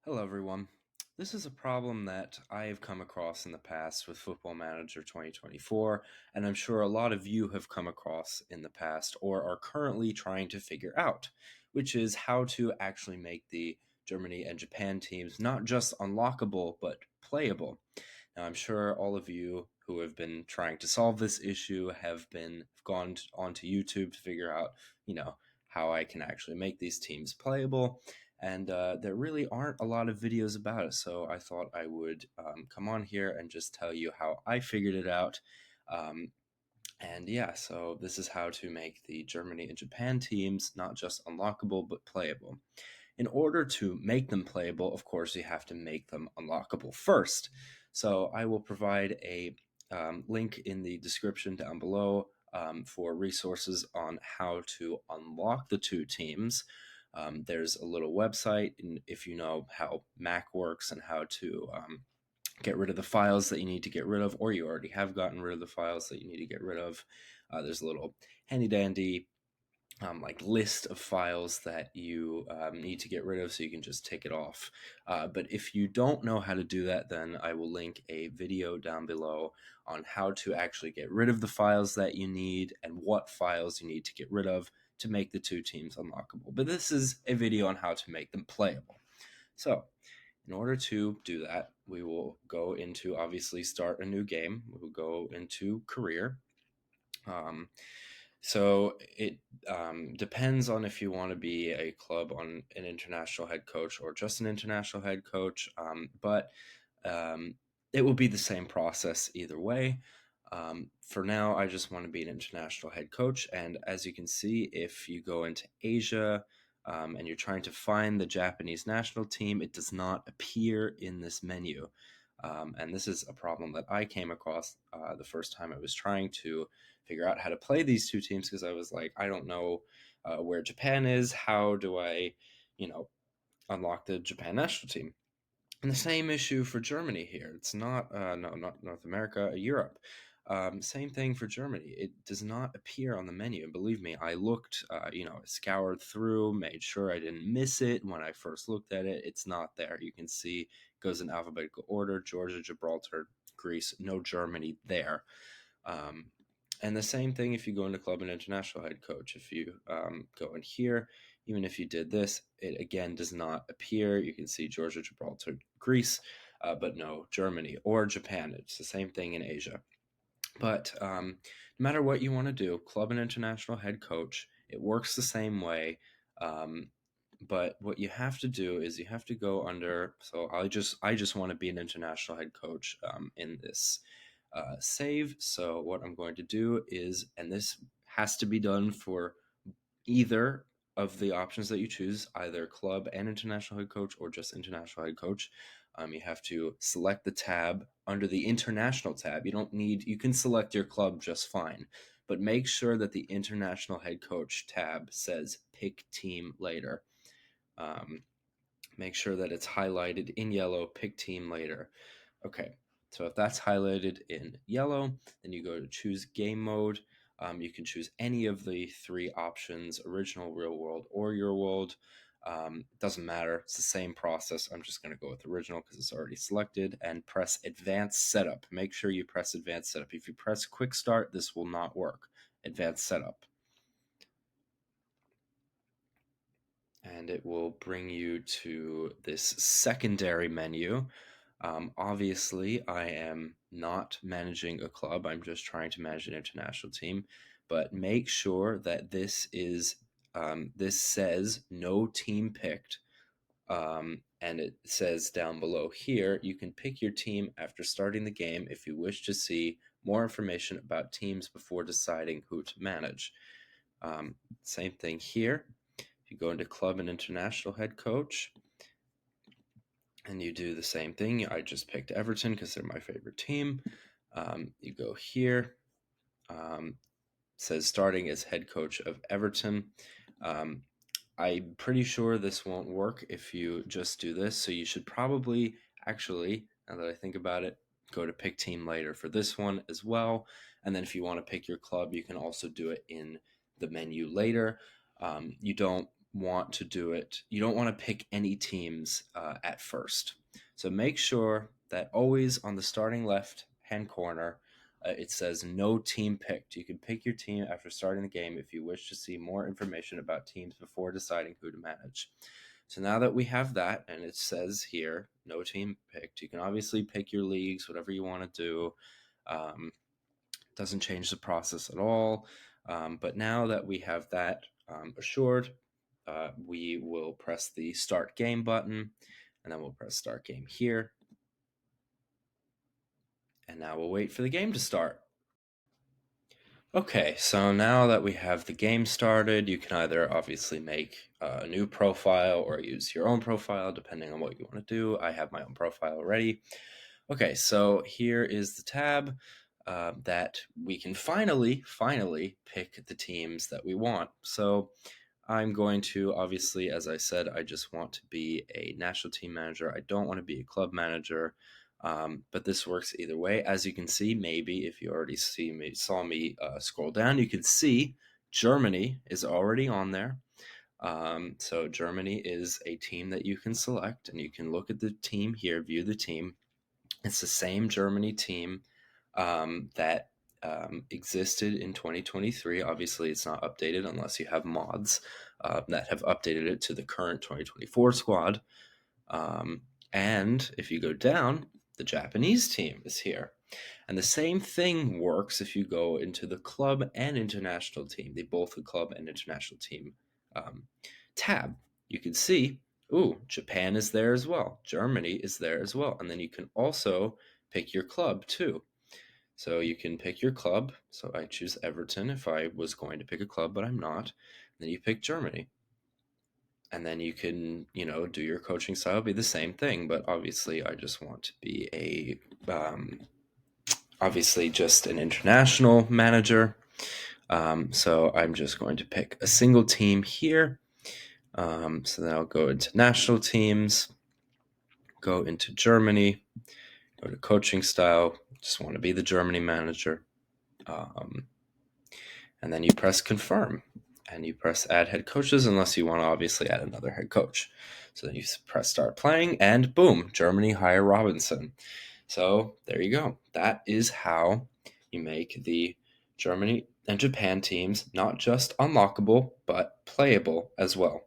Hello, everyone. This is a problem that I have come across in the past with Football Manager 2024, and I'm sure a lot of you have come across in the past or are currently trying to figure out, which is how to actually make the Germany and Japan teams not just unlockable, but playable. Now, I'm sure all of you who have been trying to solve this issue have gone onto YouTube to figure out, how I can actually make these teams playable. And there really aren't a lot of videos about it, so I thought I would come on here and just tell you how I figured it out. Um, and yeah, so this is how to make the Germany and Japan teams not just unlockable, but playable. In order to make them playable, of course, you have to make them unlockable first. So I will provide a link in the description down below for resources on how to unlock the two teams. There's a little website, and if you know how Mac works and how to get rid of the files that you need to get rid of, or you already have gotten rid of the files that you need to get rid of, there's a little handy dandy list of files that you need to get rid of, so you can just take it off. But if you don't know how to do that, then I will link a video down below on how to actually get rid of the files that you need and what files you need to get rid of to make the two teams unlockable. But this is a video on how to make them playable. So in order to do that, we will go into, obviously, start a new game. We'll go into career. So it depends on if you want to be a club on an international head coach or just an international head coach, but it will be the same process either way. For now, I just want to be an international head coach, and as you can see, if you go into Asia and you're trying to find the Japanese national team, it does not appear in this menu. And this is a problem that I came across the first time I was trying to figure out how to play these two teams, because I was like, I don't know where Japan is. How do I, unlock the Japan national team? And the same issue for Germany here. It's not, no, not North America, Europe. Same thing for Germany. It does not appear on the menu. And believe me, I looked, scoured through, made sure I didn't miss it when I first looked at it. It's not there. You can see it goes in alphabetical order: Georgia, Gibraltar, Greece, no Germany there. Um, and the same thing if you go into club and international head coach. If you go in here, even if you did this, it again does not appear. You can see Georgia, Gibraltar, Greece, but no Germany or Japan. It's the same thing in Asia. But no matter what you want to do, club and international head coach, it works the same way. But what you have to do is you have to go under. So I just want to be an international head coach in this save. So what I'm going to do is, and this has to be done for either of the options that you choose, either club and international head coach or just international head coach. You have to select the tab under the international tab. You can select your club just fine, but make sure that the international head coach tab says pick team later. Make sure that it's highlighted in yellow, pick team later. Okay, so if that's highlighted in yellow, then you go to choose game mode. You can choose any of the three options: original, real world, or your world. It doesn't matter. It's the same process. I'm just going to go with original because it's already selected, and press advanced setup. Make sure you press advanced setup. If you press quick start, this will not work. Advanced setup. And it will bring you to this secondary menu. Obviously, I am not managing a club. I'm just trying to manage an international team. But make sure that this says no team picked. And it says down below here, you can pick your team after starting the game if you wish to see more information about teams before deciding who to manage. Same thing here. You go into club and international head coach, and you do the same thing. I just picked Everton because they're my favorite team. You go here. Says starting as head coach of Everton. I'm pretty sure this won't work if you just do this. So you should probably, actually, now that I think about it, go to pick team later for this one as well. And then if you want to pick your club, you can also do it in the menu later. You don't want to do it. You don't want to pick any teams at first. So make sure that always on the starting left-hand corner, it says no team picked. You can pick your team after starting the game if you wish to see more information about teams before deciding who to manage. So now that we have that, and it says here, no team picked, you can obviously pick your leagues, whatever you want to do. Doesn't change the process at all. But now that we have that assured, we will press the start game button, and then we'll press start game here. And now we'll wait for the game to start. Okay, so now that we have the game started, you can either obviously make a new profile or use your own profile, depending on what you want to do. I have my own profile already. Okay, so here is the tab that we can finally pick the teams that we want. So I'm going to, obviously, as I said, I just want to be a national team manager. I don't want to be a club manager. But this works either way. As you can see, maybe if you already saw me scroll down, you can see Germany is already on there. So Germany is a team that you can select, and you can look at the team here, view the team. It's the same Germany team that existed in 2023. Obviously, it's not updated unless you have mods that have updated it to the current 2024 squad. And if you go down, the Japanese team is here. And the same thing works if you go into the club and international team, both the club and international team tab. You can see, Japan is there as well. Germany is there as well. And then you can also pick your club too. So you can pick your club. So I choose Everton if I was going to pick a club, but I'm not. And then you pick Germany. And then you can, do your coaching style, be the same thing. But obviously, I just want to be obviously just an international manager. So I'm just going to pick a single team here. So then I'll go into national teams, go into Germany, go to coaching style. Just want to be the Germany manager. And then you press confirm. And you press add head coaches unless you want to obviously add another head coach. So then you press start playing and boom, Germany hire Robinson. So there you go. That is how you make the Germany and Japan teams not just unlockable, but playable as well.